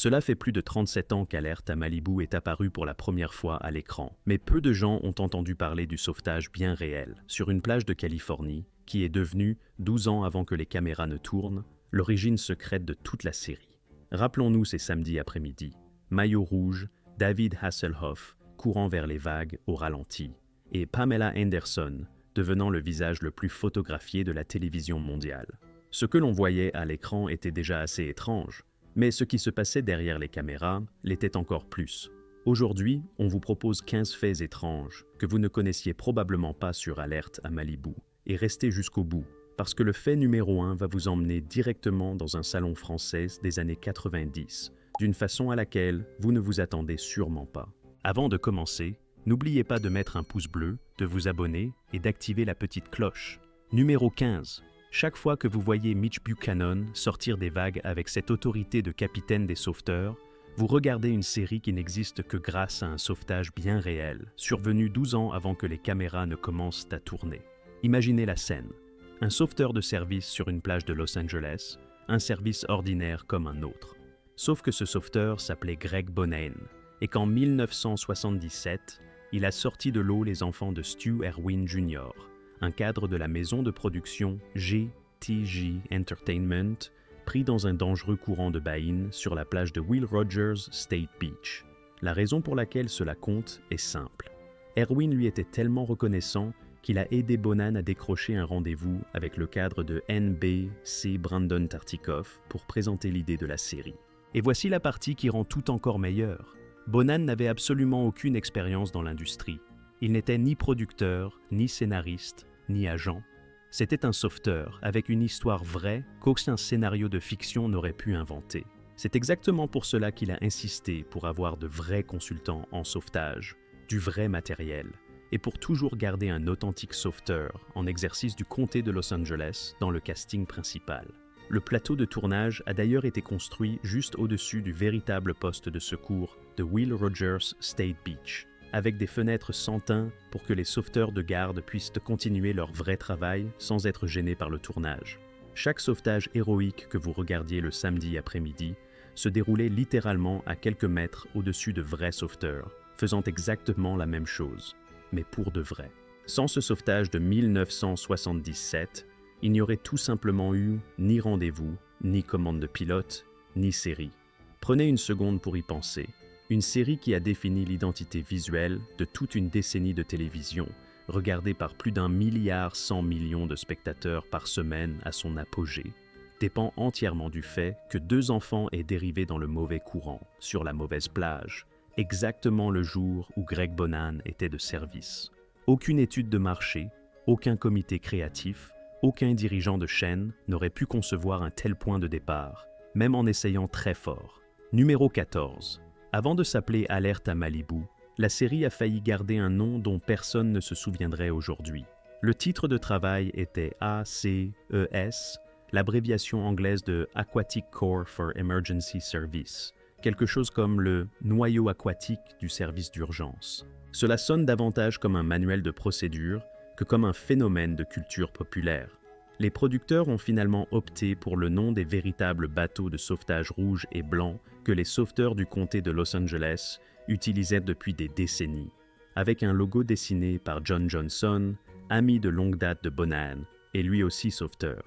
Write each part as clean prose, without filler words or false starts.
Cela fait plus de 37 ans qu'Alerte à Malibu est apparu pour la première fois à l'écran, mais peu de gens ont entendu parler du sauvetage bien réel, sur une plage de Californie, qui est devenue, 12 ans avant que les caméras ne tournent, l'origine secrète de toute la série. Rappelons-nous ces samedis après-midi. Maillot rouge, David Hasselhoff, courant vers les vagues au ralenti, et Pamela Anderson, devenant le visage le plus photographié de la télévision mondiale. Ce que l'on voyait à l'écran était déjà assez étrange, mais ce qui se passait derrière les caméras l'était encore plus. Aujourd'hui, on vous propose 15 faits étranges que vous ne connaissiez probablement pas sur Alerte à Malibu. Et restez jusqu'au bout, parce que le fait numéro 1 va vous emmener directement dans un salon français des années 90, d'une façon à laquelle vous ne vous attendez sûrement pas. Avant de commencer, n'oubliez pas de mettre un pouce bleu, de vous abonner et d'activer la petite cloche. Numéro 15. Chaque fois que vous voyez Mitch Buchanan sortir des vagues avec cette autorité de capitaine des sauveteurs, vous regardez une série qui n'existe que grâce à un sauvetage bien réel, survenu 12 ans avant que les caméras ne commencent à tourner. Imaginez la scène. Un sauveteur de service sur une plage de Los Angeles, un service ordinaire comme un autre. Sauf que ce sauveteur s'appelait Greg Bonain, et qu'en 1977, il a sorti de l'eau les enfants de Stu Erwin Jr., un cadre de la maison de production GTG Entertainment, pris dans un dangereux courant de baleines sur la plage de Will Rogers State Beach. La raison pour laquelle cela compte est simple. Erwin lui était tellement reconnaissant qu'il a aidé Bonan à décrocher un rendez-vous avec le cadre de NBC Brandon Tartikoff pour présenter l'idée de la série. Et voici la partie qui rend tout encore meilleur. Bonan n'avait absolument aucune expérience dans l'industrie. Il n'était ni producteur, ni scénariste, ni agent. C'était un sauveteur avec une histoire vraie qu'aucun scénario de fiction n'aurait pu inventer. C'est exactement pour cela qu'il a insisté pour avoir de vrais consultants en sauvetage, du vrai matériel, et pour toujours garder un authentique sauveteur en exercice du comté de Los Angeles dans le casting principal. Le plateau de tournage a d'ailleurs été construit juste au-dessus du véritable poste de secours de Will Rogers State Beach, avec des fenêtres sans teint pour que les sauveteurs de garde puissent continuer leur vrai travail sans être gênés par le tournage. Chaque sauvetage héroïque que vous regardiez le samedi après-midi se déroulait littéralement à quelques mètres au-dessus de vrais sauveteurs, faisant exactement la même chose, mais pour de vrai. Sans ce sauvetage de 1977, il n'y aurait tout simplement eu ni rendez-vous, ni commande de pilote, ni série. Prenez une seconde pour y penser. Une série qui a défini l'identité visuelle de toute une décennie de télévision, regardée par plus d'1,1 milliard de spectateurs par semaine à son apogée, dépend entièrement du fait que 2 enfants aient dérivé dans le mauvais courant, sur la mauvaise plage, exactement le jour où Greg Bonan était de service. Aucune étude de marché, aucun comité créatif, aucun dirigeant de chaîne n'aurait pu concevoir un tel point de départ, même en essayant très fort. Numéro 14. Avant de s'appeler Alerte à Malibu, la série a failli garder un nom dont personne ne se souviendrait aujourd'hui. Le titre de travail était ACES, l'abréviation anglaise de Aquatic Core for Emergency Service, quelque chose comme le noyau aquatique du service d'urgence. Cela sonne davantage comme un manuel de procédure que comme un phénomène de culture populaire. Les producteurs ont finalement opté pour le nom des véritables bateaux de sauvetage rouges et blancs que les sauveteurs du comté de Los Angeles utilisaient depuis des décennies, avec un logo dessiné par John Johnson, ami de longue date de Bonan, et lui aussi sauveteur.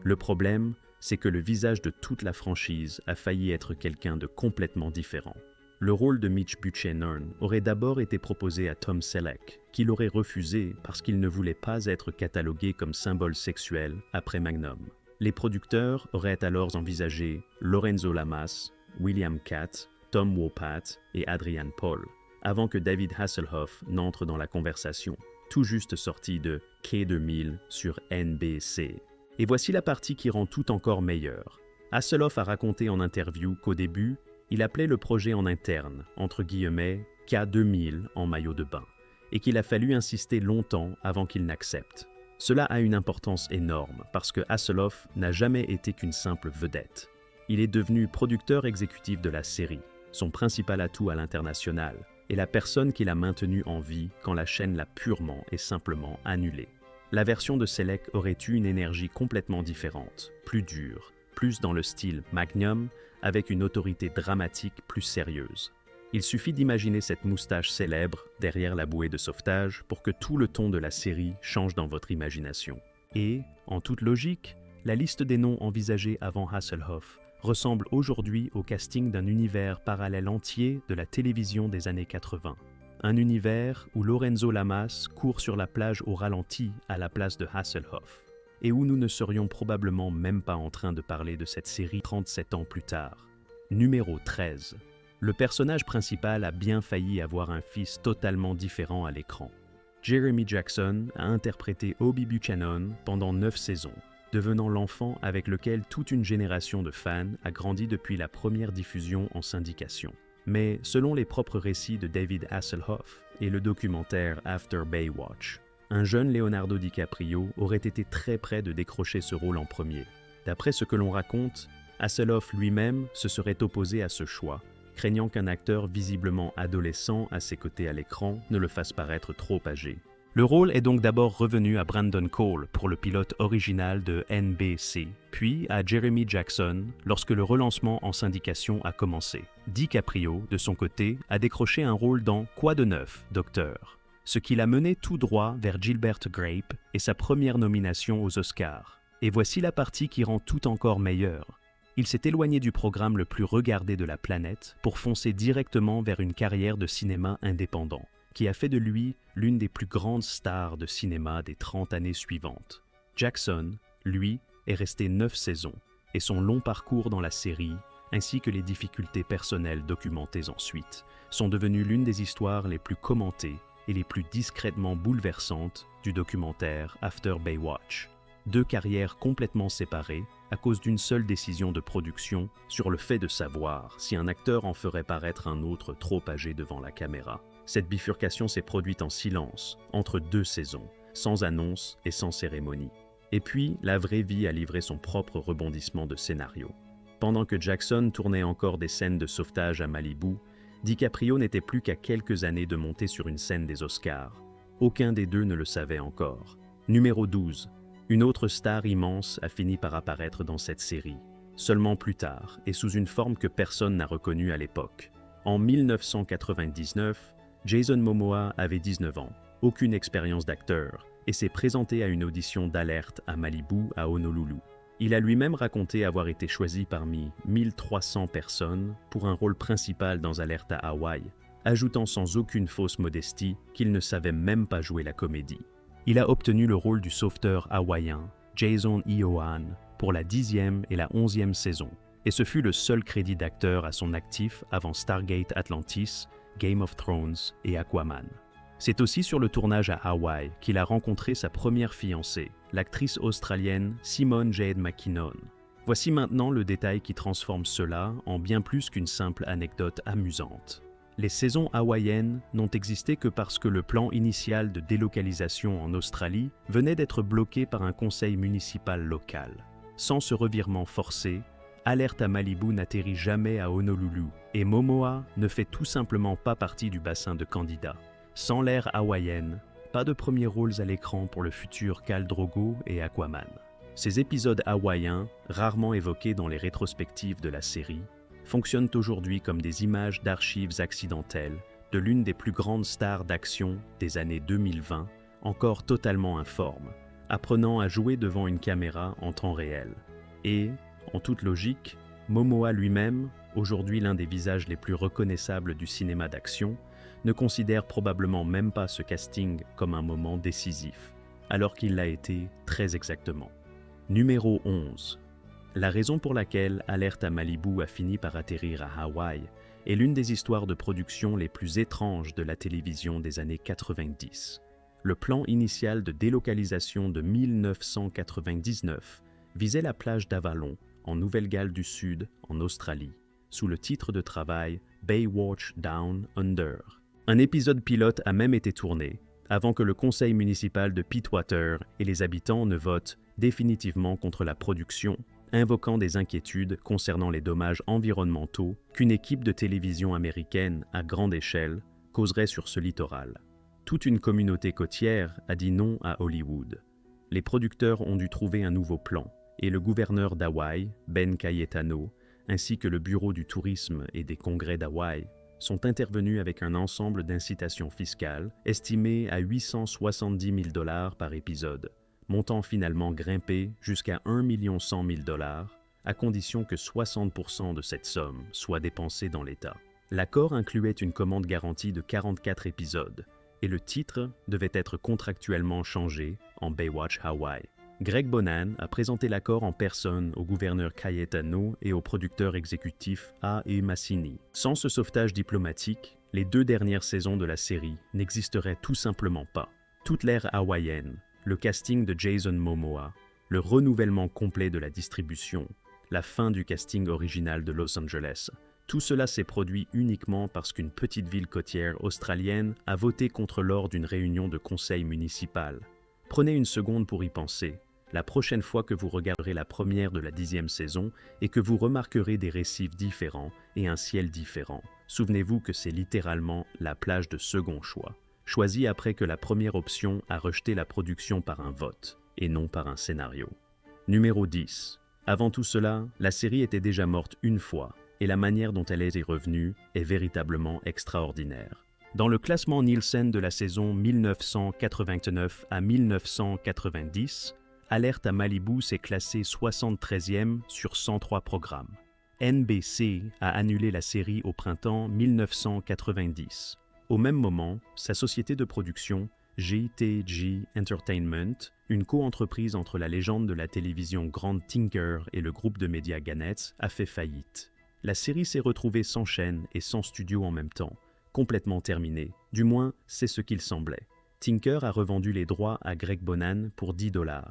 Le problème, c'est que le visage de toute la franchise a failli être quelqu'un de complètement différent. Le rôle de Mitch Buchanan aurait d'abord été proposé à Tom Selleck, qui l'aurait refusé parce qu'il ne voulait pas être catalogué comme symbole sexuel après Magnum. Les producteurs auraient alors envisagé Lorenzo Lamas, William Katt, Tom Wopat et Adrian Paul, avant que David Hasselhoff n'entre dans la conversation, tout juste sorti de K2000 sur NBC. Et voici la partie qui rend tout encore meilleur. Hasselhoff a raconté en interview qu'au début, il appelait le projet en interne, entre guillemets, K2000 en maillot de bain, et qu'il a fallu insister longtemps avant qu'il n'accepte. Cela a une importance énorme parce que Hasselhoff n'a jamais été qu'une simple vedette. Il est devenu producteur exécutif de la série, son principal atout à l'international, et la personne qui l'a maintenu en vie quand la chaîne l'a purement et simplement annulé. La version de Selleck aurait eu une énergie complètement différente, plus dure, plus dans le style Magnum, avec une autorité dramatique plus sérieuse. Il suffit d'imaginer cette moustache célèbre derrière la bouée de sauvetage pour que tout le ton de la série change dans votre imagination. Et, en toute logique, la liste des noms envisagés avant Hasselhoff ressemble aujourd'hui au casting d'un univers parallèle entier de la télévision des années 80. Un univers où Lorenzo Lamas court sur la plage au ralenti à la place de Hasselhoff, et où nous ne serions probablement même pas en train de parler de cette série 37 ans plus tard. Numéro 13. Le personnage principal a bien failli avoir un fils totalement différent à l'écran. Jeremy Jackson a interprété Obi Buchanan pendant 9 saisons, devenant l'enfant avec lequel toute une génération de fans a grandi depuis la première diffusion en syndication. Mais selon les propres récits de David Hasselhoff et le documentaire After Baywatch, un jeune Leonardo DiCaprio aurait été très près de décrocher ce rôle en premier. D'après ce que l'on raconte, Hasselhoff lui-même se serait opposé à ce choix, craignant qu'un acteur visiblement adolescent à ses côtés à l'écran ne le fasse paraître trop âgé. Le rôle est donc d'abord revenu à Brandon Cole pour le pilote original de NBC, puis à Jeremy Jackson lorsque le relancement en syndication a commencé. DiCaprio, de son côté, a décroché un rôle dans Quoi de neuf, Docteur, ce qui l'a mené tout droit vers Gilbert Grape et sa première nomination aux Oscars. Et voici la partie qui rend tout encore meilleur. Il s'est éloigné du programme le plus regardé de la planète pour foncer directement vers une carrière de cinéma indépendant, qui a fait de lui l'une des plus grandes stars de cinéma des 30 années suivantes. Jackson, lui, est resté 9 saisons, et son long parcours dans la série, ainsi que les difficultés personnelles documentées ensuite, sont devenus l'une des histoires les plus commentées et les plus discrètement bouleversantes du documentaire After Baywatch. 2 carrières complètement séparées à cause d'une seule décision de production sur le fait de savoir si un acteur en ferait paraître un autre trop âgé devant la caméra. Cette bifurcation s'est produite en silence, entre 2 saisons, sans annonce et sans cérémonie. Et puis, la vraie vie a livré son propre rebondissement de scénario. Pendant que Jackson tournait encore des scènes de sauvetage à Malibu, DiCaprio n'était plus qu'à quelques années de monter sur une scène des Oscars. Aucun des deux ne le savait encore. Numéro 12. Une autre star immense a fini par apparaître dans cette série, seulement plus tard et sous une forme que personne n'a reconnue à l'époque. En 1999, Jason Momoa avait 19 ans, aucune expérience d'acteur, et s'est présenté à une audition d'Alerte à Malibu, à Honolulu. Il a lui-même raconté avoir été choisi parmi 1300 personnes pour un rôle principal dans Alerte à Hawaï, ajoutant sans aucune fausse modestie qu'il ne savait même pas jouer la comédie. Il a obtenu le rôle du sauveteur hawaïen, Jason Ioan, pour la 10e et la 11e saison, et ce fut le seul crédit d'acteur à son actif avant Stargate Atlantis, Game of Thrones et Aquaman. C'est aussi sur le tournage à Hawaï qu'il a rencontré sa première fiancée, l'actrice australienne Simone Jade McKinnon. Voici maintenant le détail qui transforme cela en bien plus qu'une simple anecdote amusante. Les saisons hawaïennes n'ont existé que parce que le plan initial de délocalisation en Australie venait d'être bloqué par un conseil municipal local. Sans ce revirement forcé, Alerte à Malibu n'atterrit jamais à Honolulu et Momoa ne fait tout simplement pas partie du bassin de candidats. Sans l'ère hawaïenne, pas de premiers rôles à l'écran pour le futur Khal Drogo et Aquaman. Ces épisodes hawaïens, rarement évoqués dans les rétrospectives de la série, fonctionnent aujourd'hui comme des images d'archives accidentelles de l'une des plus grandes stars d'action des années 2020, encore totalement informe, apprenant à jouer devant une caméra en temps réel. Et, en toute logique, Momoa lui-même, aujourd'hui l'un des visages les plus reconnaissables du cinéma d'action, ne considère probablement même pas ce casting comme un moment décisif, alors qu'il l'a été très exactement. Numéro 11. La raison pour laquelle Alerte à Malibu a fini par atterrir à Hawaï est l'une des histoires de production les plus étranges de la télévision des années 90. Le plan initial de délocalisation de 1999 visait la plage d'Avalon, en Nouvelle-Galles du Sud, en Australie, sous le titre de travail Baywatch Down Under. Un épisode pilote a même été tourné, avant que le conseil municipal de Pittwater et les habitants ne votent définitivement contre la production, invoquant des inquiétudes concernant les dommages environnementaux qu'une équipe de télévision américaine à grande échelle causerait sur ce littoral. Toute une communauté côtière a dit non à Hollywood. Les producteurs ont dû trouver un nouveau plan, et le gouverneur d'Hawaï, Ben Cayetano, ainsi que le Bureau du tourisme et des congrès d'Hawaï, sont intervenus avec un ensemble d'incitations fiscales estimées à 870 000 $ par épisode, montant finalement grimpé jusqu'à 1 100 000 $, à condition que 60% de cette somme soit dépensée dans l'État. L'accord incluait une commande garantie de 44 épisodes, et le titre devait être contractuellement changé en Baywatch Hawaii. Greg Bonan a présenté l'accord en personne au gouverneur Cayetano et au producteur exécutif A.E. Massini. Sans ce sauvetage diplomatique, les 2 dernières saisons de la série n'existeraient tout simplement pas. Toute l'ère hawaïenne, le casting de Jason Momoa, le renouvellement complet de la distribution, la fin du casting original de Los Angeles, tout cela s'est produit uniquement parce qu'une petite ville côtière australienne a voté contre lors d'une réunion de conseil municipal. Prenez une seconde pour y penser. La prochaine fois que vous regarderez la première de la 10e saison et que vous remarquerez des récifs différents et un ciel différent, souvenez-vous que c'est littéralement la plage de second choix, choisie après que la première option a rejeté la production par un vote, et non par un scénario. Numéro 10. Avant tout cela, la série était déjà morte une fois, et la manière dont elle est revenue est véritablement extraordinaire. Dans le classement Nielsen de la saison 1989 à 1990, Alerte à Malibu s'est classé 73e sur 103 programmes. NBC a annulé la série au printemps 1990. Au même moment, sa société de production, GTG Entertainment, une co-entreprise entre la légende de la télévision Grant Tinker et le groupe de médias Gannett, a fait faillite. La série s'est retrouvée sans chaîne et sans studio en même temps, complètement terminée, du moins c'est ce qu'il semblait. Tinker a revendu les droits à Greg Bonan pour 10 $.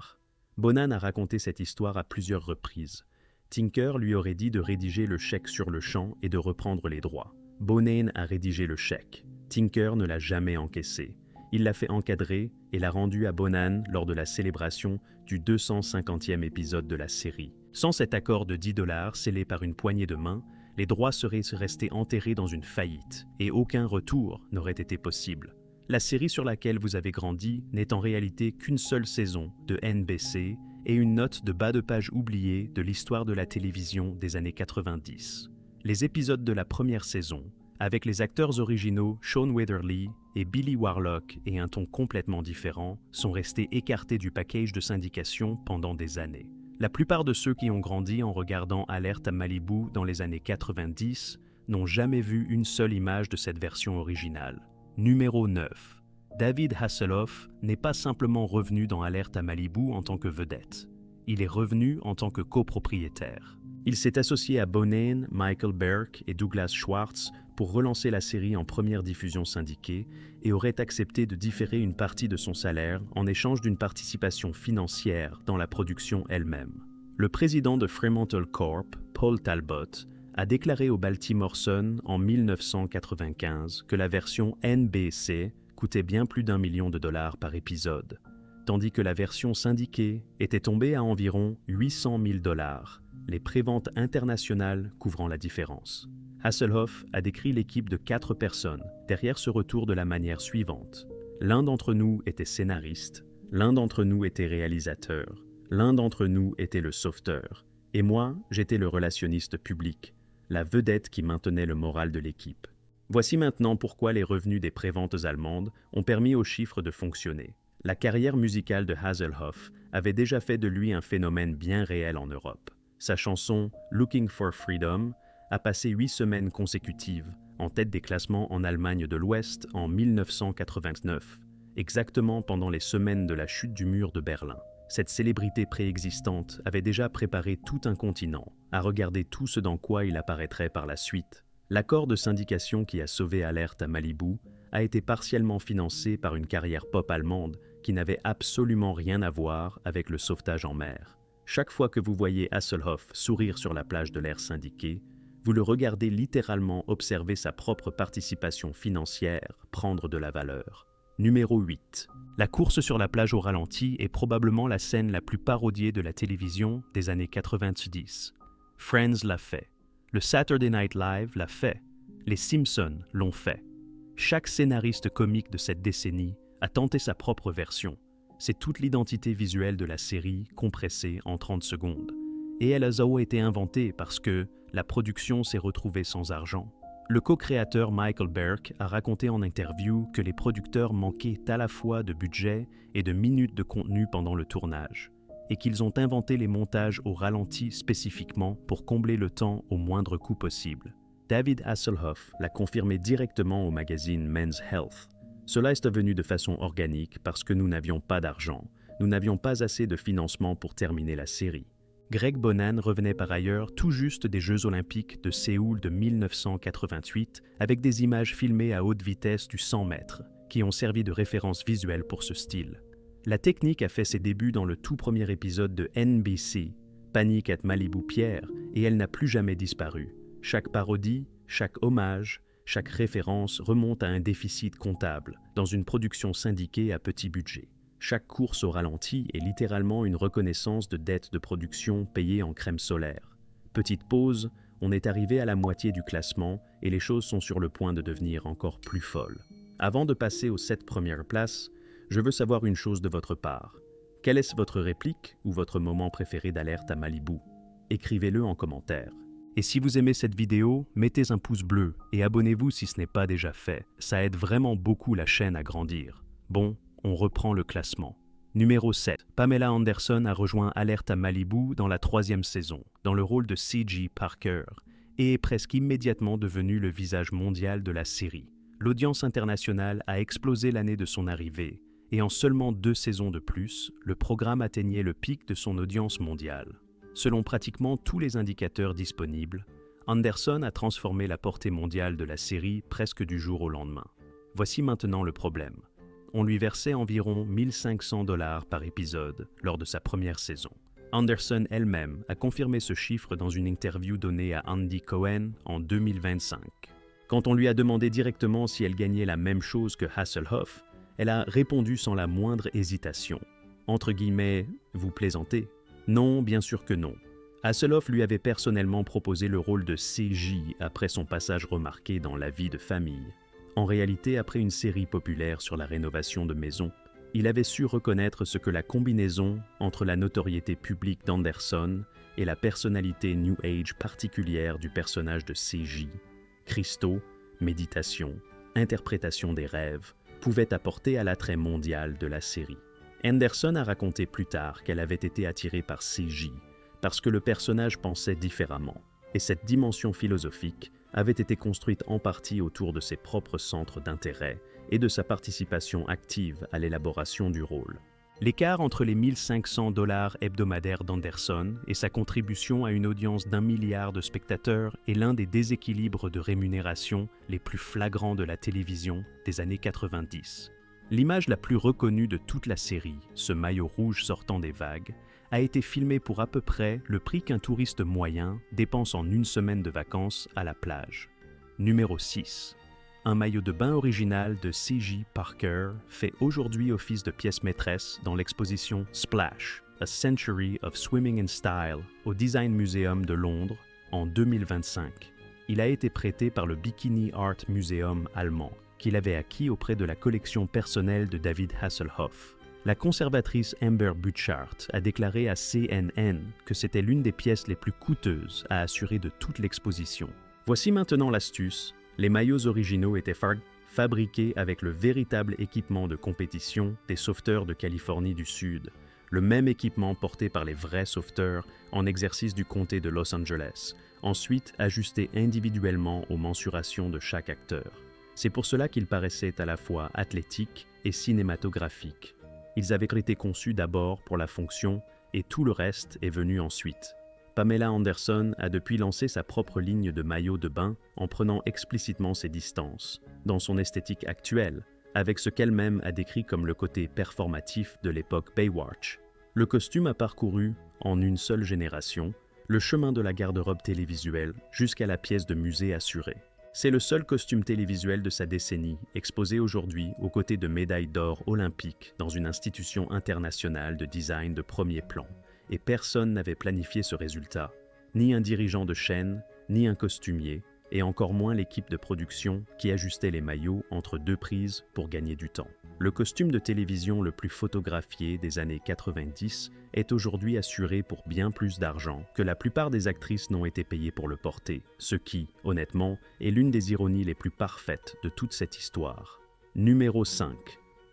Bonan a raconté cette histoire à plusieurs reprises. Tinker lui aurait dit de rédiger le chèque sur le champ et de reprendre les droits. Bonan a rédigé le chèque. Tinker ne l'a jamais encaissé. Il l'a fait encadrer et l'a rendu à Bonan lors de la célébration du 250e épisode de la série. Sans cet accord de 10 $ scellé par une poignée de main, les droits seraient restés enterrés dans une faillite et aucun retour n'aurait été possible. La série sur laquelle vous avez grandi n'est en réalité qu'une seule saison de NBC et une note de bas de page oubliée de l'histoire de la télévision des années 90. Les épisodes de la première saison, avec les acteurs originaux Sean Weatherly et Billy Warlock et un ton complètement différent, sont restés écartés du package de syndication pendant des années. La plupart de ceux qui ont grandi en regardant Alerte à Malibu dans les années 90 n'ont jamais vu une seule image de cette version originale. Numéro 9. David Hasselhoff n'est pas simplement revenu dans Alerte à Malibu en tant que vedette. Il est revenu en tant que copropriétaire. Il s'est associé à Bonan, Michael Burke et Douglas Schwartz pour relancer la série en première diffusion syndiquée et aurait accepté de différer une partie de son salaire en échange d'une participation financière dans la production elle-même. Le président de Fremantle Corp, Paul Talbot, a déclaré au Baltimore Sun en 1995 que la version NBC coûtait bien plus d'1 million de $ par épisode, tandis que la version syndiquée était tombée à environ 800 000 $, les préventes internationales couvrant la différence. Hasselhoff a décrit l'équipe de 4 personnes derrière ce retour de la manière suivante. L'un d'entre nous était scénariste, l'un d'entre nous était réalisateur, l'un d'entre nous était le sauveteur, et moi, j'étais le relationniste public, la vedette qui maintenait le moral de l'équipe. Voici maintenant pourquoi les revenus des préventes allemandes ont permis aux chiffres de fonctionner. La carrière musicale de Hasselhoff avait déjà fait de lui un phénomène bien réel en Europe. Sa chanson « Looking for Freedom » a passé 8 semaines consécutives en tête des classements en Allemagne de l'Ouest en 1989, exactement pendant les semaines de la chute du mur de Berlin. Cette célébrité préexistante avait déjà préparé tout un continent à regarder tout ce dans quoi il apparaîtrait par la suite. L'accord de syndication qui a sauvé Alerte à Malibu a été partiellement financé par une carrière pop allemande qui n'avait absolument rien à voir avec le sauvetage en mer. Chaque fois que vous voyez Hasselhoff sourire sur la plage de l'air syndiqué, vous le regardez littéralement observer sa propre participation financière prendre de la valeur. Numéro 8. La course sur la plage au ralenti est probablement la scène la plus parodiée de la télévision des années 90. Friends l'a fait. Le Saturday Night Live l'a fait. Les Simpsons l'ont fait. Chaque scénariste comique de cette décennie a tenté sa propre version. C'est toute l'identité visuelle de la série compressée en 30 secondes. et elle a été inventée parce que la production s'est retrouvée sans argent. Le co-créateur Michael Burke a raconté en interview que les producteurs manquaient à la fois de budget et de minutes de contenu pendant le tournage, et qu'ils ont inventé les montages au ralenti spécifiquement pour combler le temps au moindre coût possible. David Hasselhoff l'a confirmé directement au magazine Men's Health. Cela est devenu de façon organique parce que nous n'avions pas d'argent, nous n'avions pas assez de financement pour terminer la série. Greg Bonan revenait par ailleurs tout juste des Jeux Olympiques de Séoul de 1988 avec des images filmées à haute vitesse du 100 mètres, qui ont servi de référence visuelle pour ce style. La technique a fait ses débuts dans le tout premier épisode de NBC, Panic at Malibu Pier, et elle n'a plus jamais disparu. Chaque parodie, chaque hommage, chaque référence remonte à un déficit comptable dans une production syndiquée à petit budget. Chaque course au ralenti est littéralement une reconnaissance de dettes de production payées en crème solaire. Petite pause, on est arrivé à la moitié du classement et les choses sont sur le point de devenir encore plus folles. Avant de passer aux 7 premières places, je veux savoir une chose de votre part. Quelle est votre réplique ou votre moment préféré d'Alerte à Malibu? Écrivez-le en commentaire. Et si vous aimez cette vidéo, mettez un pouce bleu et abonnez-vous si ce n'est pas déjà fait. Ça aide vraiment beaucoup la chaîne à grandir. Bon, on reprend le classement. Numéro 7. Pamela Anderson a rejoint Alerte à Malibu dans la 3e saison, dans le rôle de C.J. Parker, et est presque immédiatement devenue le visage mondial de la série. L'audience internationale a explosé l'année de son arrivée, et en seulement 2 saisons de plus, le programme atteignait le pic de son audience mondiale. Selon pratiquement tous les indicateurs disponibles, Anderson a transformé la portée mondiale de la série presque du jour au lendemain. Voici maintenant le problème. On lui versait environ 1 500 $ par épisode lors de sa première saison. Anderson elle-même a confirmé ce chiffre dans une interview donnée à Andy Cohen en 2025. Quand on lui a demandé directement si elle gagnait la même chose que Hasselhoff, elle a répondu sans la moindre hésitation. Entre guillemets, vous plaisantez? Non, bien sûr que non. Hasselhoff lui avait personnellement proposé le rôle de CJ après son passage remarqué dans La vie de famille. En réalité, après une série populaire sur la rénovation de maisons, il avait su reconnaître ce que la combinaison entre la notoriété publique d'Anderson et la personnalité New Age particulière du personnage de CJ, cristaux, méditation, interprétation des rêves, pouvait apporter à l'attrait mondial de la série. Anderson a raconté plus tard qu'elle avait été attirée par CJ parce que le personnage pensait différemment, et cette dimension philosophique avait été construite en partie autour de ses propres centres d'intérêt et de sa participation active à l'élaboration du rôle. L'écart entre les 1 500 $ hebdomadaires d'Anderson et sa contribution à une audience d'1 milliard de spectateurs est l'un des déséquilibres de rémunération les plus flagrants de la télévision des années 90. L'image la plus reconnue de toute la série, ce maillot rouge sortant des vagues, a été filmée pour à peu près le prix qu'un touriste moyen dépense en 1 semaine de vacances à la plage. Numéro 6. Un maillot de bain original de C.J. Parker fait aujourd'hui office de pièce maîtresse dans l'exposition Splash, A Century of Swimming in Style au Design Museum de Londres en 2025. Il a été prêté par le Bikini Art Museum allemand, qu'il avait acquis auprès de la collection personnelle de David Hasselhoff. La conservatrice Amber Butchart a déclaré à CNN que c'était l'une des pièces les plus coûteuses à assurer de toute l'exposition. Voici maintenant l'astuce. Les maillots originaux étaient fabriqués avec le véritable équipement de compétition des sauveteurs de Californie du Sud, le même équipement porté par les vrais sauveteurs en exercice du comté de Los Angeles, ensuite ajusté individuellement aux mensurations de chaque acteur. C'est pour cela qu'ils paraissaient à la fois athlétiques et cinématographiques. Ils avaient été conçus d'abord pour la fonction et tout le reste est venu ensuite. Pamela Anderson a depuis lancé sa propre ligne de maillots de bain en prenant explicitement ses distances, dans son esthétique actuelle, avec ce qu'elle-même a décrit comme le côté performatif de l'époque Baywatch. Le costume a parcouru, en une seule génération, le chemin de la garde-robe télévisuelle jusqu'à la pièce de musée assurée. C'est le seul costume télévisuel de sa décennie, exposé aujourd'hui aux côtés de médailles d'or olympiques dans une institution internationale de design de premier plan. Et personne n'avait planifié ce résultat, ni un dirigeant de chaîne, ni un costumier, et encore moins l'équipe de production qui ajustait les maillots entre 2 prises pour gagner du temps. Le costume de télévision le plus photographié des années 90 est aujourd'hui assuré pour bien plus d'argent que la plupart des actrices n'ont été payées pour le porter, ce qui, honnêtement, est l'une des ironies les plus parfaites de toute cette histoire. Numéro 5.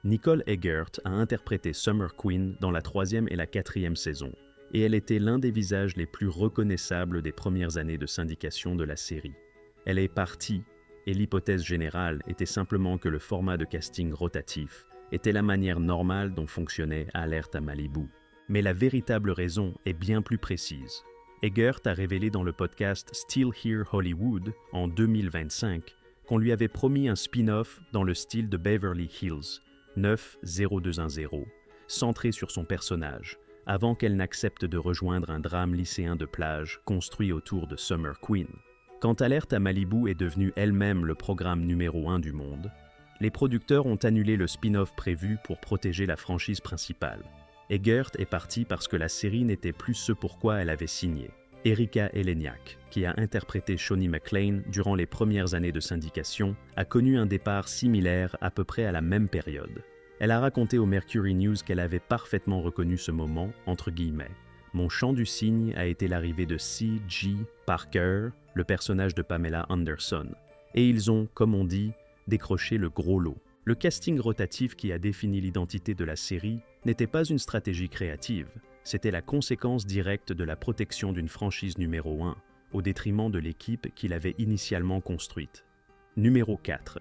Nicole Eggert a interprété Summer Queen dans la 3e et la 4e saison, et elle était l'un des visages les plus reconnaissables des premières années de syndication de la série. Elle est partie, et l'hypothèse générale était simplement que le format de casting rotatif était la manière normale dont fonctionnait Alerte à Malibu. Mais la véritable raison est bien plus précise. Eggert a révélé dans le podcast Still Here Hollywood, en 2025, qu'on lui avait promis un spin-off dans le style de Beverly Hills, 90210, centré sur son personnage, avant qu'elle n'accepte de rejoindre un drame lycéen de plage construit autour de Summer Queen. Quand Alerte à Malibu est devenue elle-même le programme numéro 1 du monde, les producteurs ont annulé le spin-off prévu pour protéger la franchise principale. Eggert est partie parce que la série n'était plus ce pourquoi elle avait signé. Erika Eleniak, qui a interprété Shawnee MacLaine durant les premières années de syndication, a connu un départ similaire à peu près à la même période. Elle a raconté au Mercury News qu'elle avait parfaitement reconnu ce moment, entre guillemets. « Mon chant du cygne a été l'arrivée de C.G. Parker, le personnage de Pamela Anderson. Et ils ont, comme on dit, décroché le gros lot. » Le casting rotatif qui a défini l'identité de la série n'était pas une stratégie créative. C'était la conséquence directe de la protection d'une franchise numéro 1, au détriment de l'équipe qui l'avait initialement construite. Numéro 4.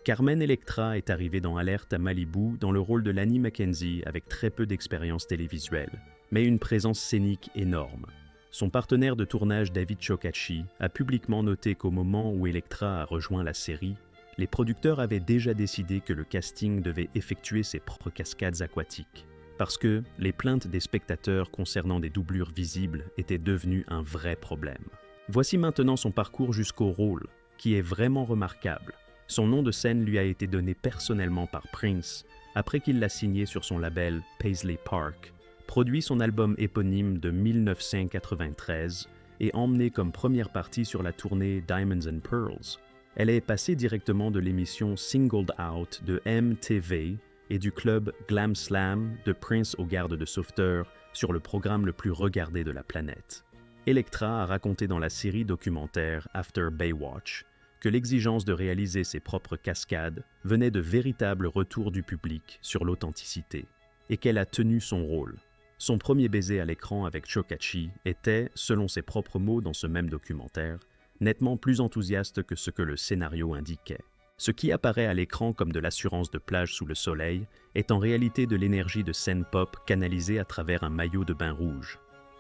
Carmen Electra est arrivée dans Alerte à Malibu dans le rôle de Lanny McKenzie avec très peu d'expérience télévisuelle, mais une présence scénique énorme. Son partenaire de tournage David Chokachi a publiquement noté qu'au moment où Electra a rejoint la série, les producteurs avaient déjà décidé que le casting devait effectuer ses propres cascades aquatiques, parce que les plaintes des spectateurs concernant des doublures visibles étaient devenues un vrai problème. Voici maintenant son parcours jusqu'au rôle, qui est vraiment remarquable. Son nom de scène lui a été donné personnellement par Prince, après qu'il l'a signé sur son label Paisley Park, produit son album éponyme de 1993 et emmené comme première partie sur la tournée Diamonds and Pearls. Elle est passée directement de l'émission Singled Out de MTV et du club Glam Slam de Prince aux gardes de sauveteurs sur le programme le plus regardé de la planète. Electra a raconté dans la série documentaire After Baywatch que l'exigence de réaliser ses propres cascades venait de véritables retours du public sur l'authenticité, et qu'elle a tenu son rôle. Son premier baiser à l'écran avec Chokachi était, selon ses propres mots dans ce même documentaire, nettement plus enthousiaste que ce que le scénario indiquait. Ce qui apparaît à l'écran comme de l'assurance de plage sous le soleil est en réalité de l'énergie de scène pop canalisée à travers un maillot de bain rouge.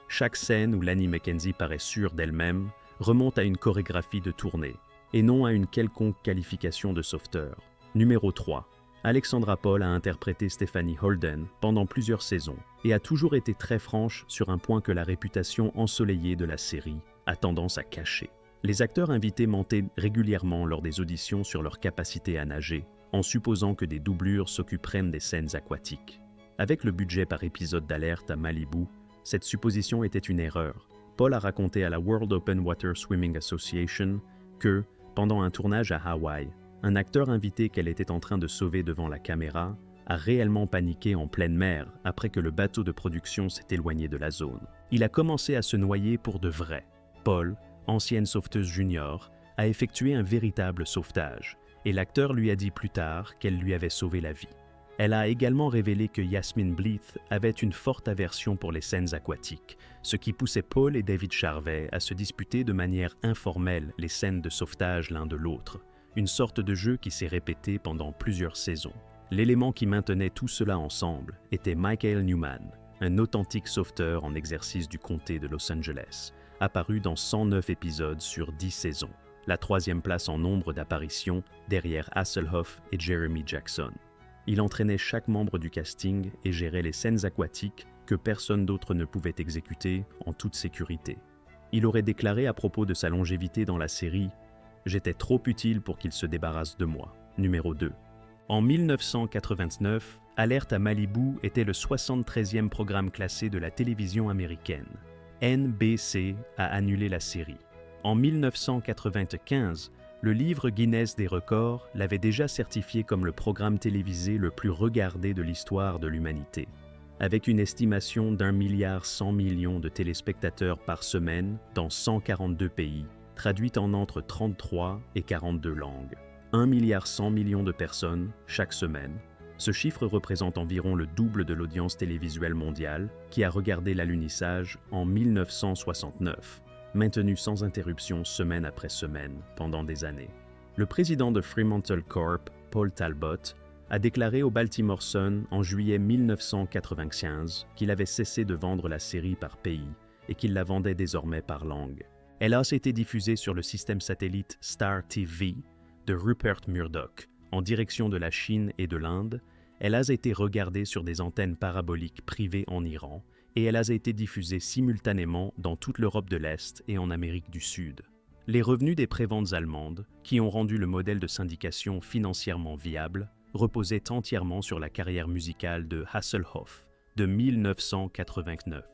Chaque scène où Lanny McKenzie paraît sûre d'elle-même remonte à une chorégraphie de tournée, et non à une quelconque qualification de sauveteur. Numéro 3. Alexandra Paul a interprété Stephanie Holden pendant plusieurs saisons et a toujours été très franche sur un point que la réputation ensoleillée de la série a tendance à cacher. Les acteurs invités mentaient régulièrement lors des auditions sur leur capacité à nager, en supposant que des doublures s'occuperaient des scènes aquatiques. Avec le budget par épisode d'Alerte à Malibu, cette supposition était une erreur. Paul a raconté à la World Open Water Swimming Association que, pendant un tournage à Hawaï, un acteur invité qu'elle était en train de sauver devant la caméra a réellement paniqué en pleine mer après que le bateau de production s'est éloigné de la zone. Il a commencé à se noyer pour de vrai. Paul, ancienne sauveteuse junior, a effectué un véritable sauvetage, et l'acteur lui a dit plus tard qu'elle lui avait sauvé la vie. Elle a également révélé que Yasmine Bleeth avait une forte aversion pour les scènes aquatiques, ce qui poussait Paul et David Charvet à se disputer de manière informelle les scènes de sauvetage l'un de l'autre, une sorte de jeu qui s'est répété pendant plusieurs saisons. L'élément qui maintenait tout cela ensemble était Michael Newman, un authentique sauveteur en exercice du comté de Los Angeles, apparu dans 109 épisodes sur 10 saisons, la 3e place en nombre d'apparitions derrière Hasselhoff et Jeremy Jackson. Il entraînait chaque membre du casting et gérait les scènes aquatiques que personne d'autre ne pouvait exécuter en toute sécurité. Il aurait déclaré à propos de sa longévité dans la série « J'étais trop utile pour qu'il se débarrasse de moi ». Numéro 2. En 1989, Alerte à Malibu était le 73e programme classé de la télévision américaine. NBC a annulé la série. En 1995, Le livre Guinness des records l'avait déjà certifié comme le programme télévisé le plus regardé de l'histoire de l'humanité. Avec une estimation d'1,1 milliard de téléspectateurs par semaine dans 142 pays, traduite en entre 33 et 42 langues. 1,1 milliard de personnes chaque semaine. Ce chiffre représente environ le double de l'audience télévisuelle mondiale qui a regardé l'alunissage en 1969. Maintenu sans interruption semaine après semaine pendant des années. Le président de Fremantle Corp, Paul Talbot, a déclaré au Baltimore Sun en juillet 1995 qu'il avait cessé de vendre la série par pays et qu'il la vendait désormais par langue. Elle a été diffusée sur le système satellite Star TV de Rupert Murdoch en direction de la Chine et de l'Inde. Elle a été regardée sur des antennes paraboliques privées en Iran et elle a été diffusée simultanément dans toute l'Europe de l'Est et en Amérique du Sud. Les revenus des préventes allemandes, qui ont rendu le modèle de syndication financièrement viable, reposaient entièrement sur la carrière musicale de Hasselhoff de 1989.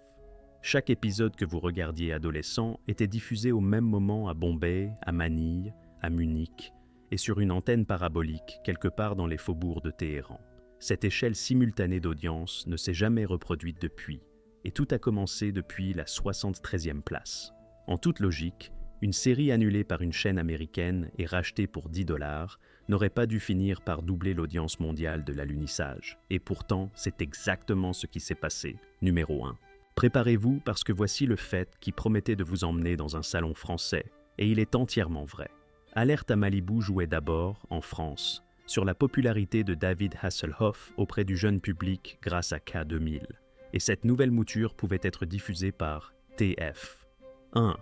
Chaque épisode que vous regardiez adolescent était diffusé au même moment à Bombay, à Manille, à Munich et sur une antenne parabolique quelque part dans les faubourgs de Téhéran. Cette échelle simultanée d'audience ne s'est jamais reproduite depuis. Et tout a commencé depuis la 73e place. En toute logique, une série annulée par une chaîne américaine et rachetée pour $10 n'aurait pas dû finir par doubler l'audience mondiale de l'alunissage. Et pourtant, c'est exactement ce qui s'est passé. Numéro 1. Préparez-vous parce que voici le fait qui promettait de vous emmener dans un salon français, et il est entièrement vrai. Alerte à Malibu jouait d'abord, en France, sur la popularité de David Hasselhoff auprès du jeune public grâce à K2000. Et cette nouvelle mouture pouvait être diffusée par TF1.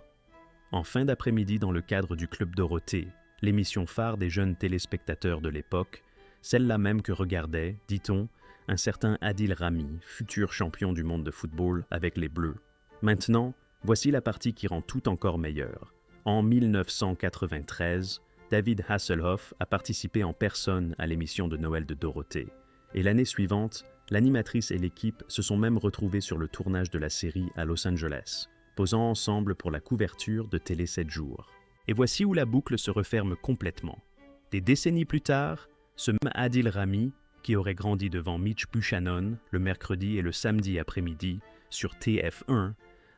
En fin d'après-midi dans le cadre du Club Dorothée, l'émission phare des jeunes téléspectateurs de l'époque, celle-là même que regardait, dit-on, un certain Adil Rami, futur champion du monde de football avec les Bleus. Maintenant, voici la partie qui rend tout encore meilleur. En 1993, David Hasselhoff a participé en personne à l'émission de Noël de Dorothée. Et l'année suivante, l'animatrice et l'équipe se sont même retrouvés sur le tournage de la série à Los Angeles, posant ensemble pour la couverture de Télé 7 jours. Et voici où la boucle se referme complètement. Des décennies plus tard, ce même Adil Rami, qui aurait grandi devant Mitch Buchanan le mercredi et le samedi après-midi sur TF1,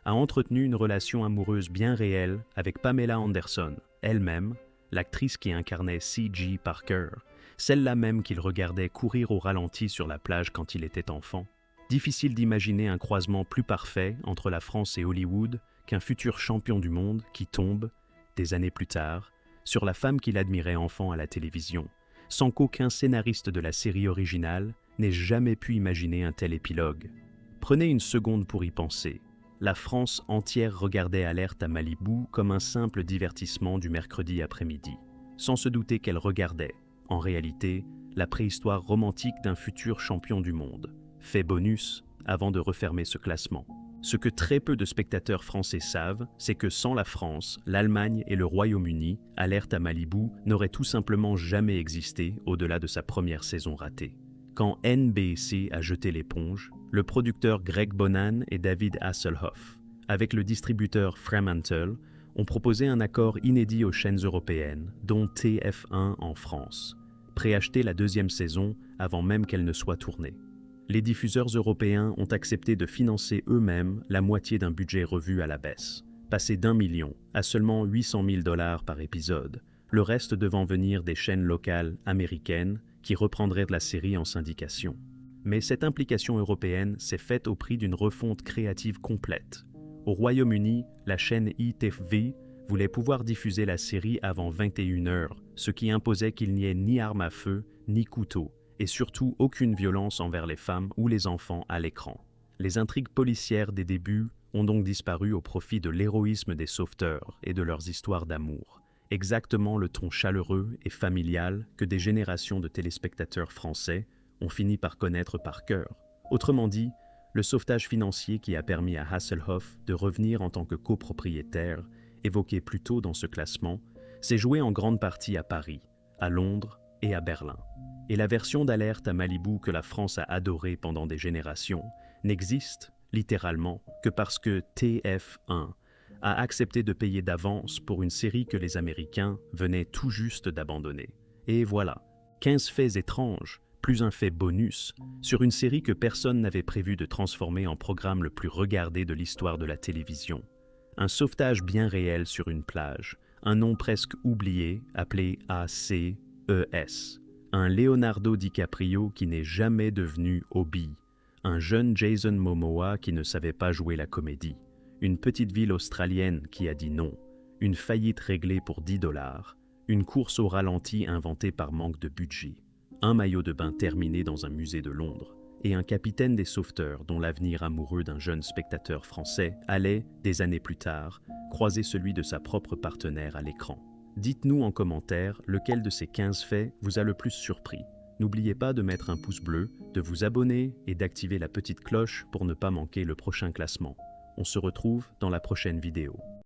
a entretenu une relation amoureuse bien réelle avec Pamela Anderson, elle-même, l'actrice qui incarnait C.G. Parker, celle-là même qu'il regardait courir au ralenti sur la plage quand il était enfant. Difficile d'imaginer un croisement plus parfait entre la France et Hollywood qu'un futur champion du monde qui tombe, des années plus tard, sur la femme qu'il admirait enfant à la télévision, sans qu'aucun scénariste de la série originale n'ait jamais pu imaginer un tel épilogue. Prenez une seconde pour y penser. La France entière regardait Alerte à Malibu comme un simple divertissement du mercredi après-midi, sans se douter qu'elle regardait, en réalité, la préhistoire romantique d'un futur champion du monde. Fait bonus, avant de refermer ce classement. Ce que très peu de spectateurs français savent, c'est que sans la France, l'Allemagne et le Royaume-Uni, Alerte à Malibu n'aurait tout simplement jamais existé au-delà de sa première saison ratée. Quand NBC a jeté l'éponge, le producteur Greg Bonan et David Hasselhoff, avec le distributeur Fremantle, ont proposé un accord inédit aux chaînes européennes, dont TF1 en France, préacheter la deuxième saison avant même qu'elle ne soit tournée. Les diffuseurs européens ont accepté de financer eux-mêmes la moitié d'un budget revu à la baisse, passé d'1 million à seulement $800 000 par épisode, le reste devant venir des chaînes locales américaines qui reprendraient de la série en syndication. Mais cette implication européenne s'est faite au prix d'une refonte créative complète. Au Royaume-Uni, la chaîne ITV voulait pouvoir diffuser la série avant 21h, ce qui imposait qu'il n'y ait ni armes à feu, ni couteaux, et surtout aucune violence envers les femmes ou les enfants à l'écran. Les intrigues policières des débuts ont donc disparu au profit de l'héroïsme des sauveteurs et de leurs histoires d'amour. Exactement le ton chaleureux et familial que des générations de téléspectateurs français ont fini par connaître par cœur. Autrement dit, le sauvetage financier qui a permis à Hasselhoff de revenir en tant que copropriétaire, évoqué plus tôt dans ce classement, s'est joué en grande partie à Paris, à Londres et à Berlin. Et la version d'Alerte à Malibu que la France a adorée pendant des générations n'existe, littéralement, que parce que TF1 a accepté de payer d'avance pour une série que les Américains venaient tout juste d'abandonner. Et voilà, 15 faits étranges, plus un fait bonus, sur une série que personne n'avait prévu de transformer en programme le plus regardé de l'histoire de la télévision. Un sauvetage bien réel sur une plage, un nom presque oublié appelé ACES. Un Leonardo DiCaprio qui n'est jamais devenu Obi. Un jeune Jason Momoa qui ne savait pas jouer la comédie. Une petite ville australienne qui a dit non. Une faillite réglée pour $10. Une course au ralenti inventée par manque de budget. Un maillot de bain terminé dans un musée de Londres. Et un capitaine des sauveteurs dont l'avenir amoureux d'un jeune spectateur français allait, des années plus tard, croiser celui de sa propre partenaire à l'écran. Dites-nous en commentaire lequel de ces 15 faits vous a le plus surpris. N'oubliez pas de mettre un pouce bleu, de vous abonner et d'activer la petite cloche pour ne pas manquer le prochain classement. On se retrouve dans la prochaine vidéo.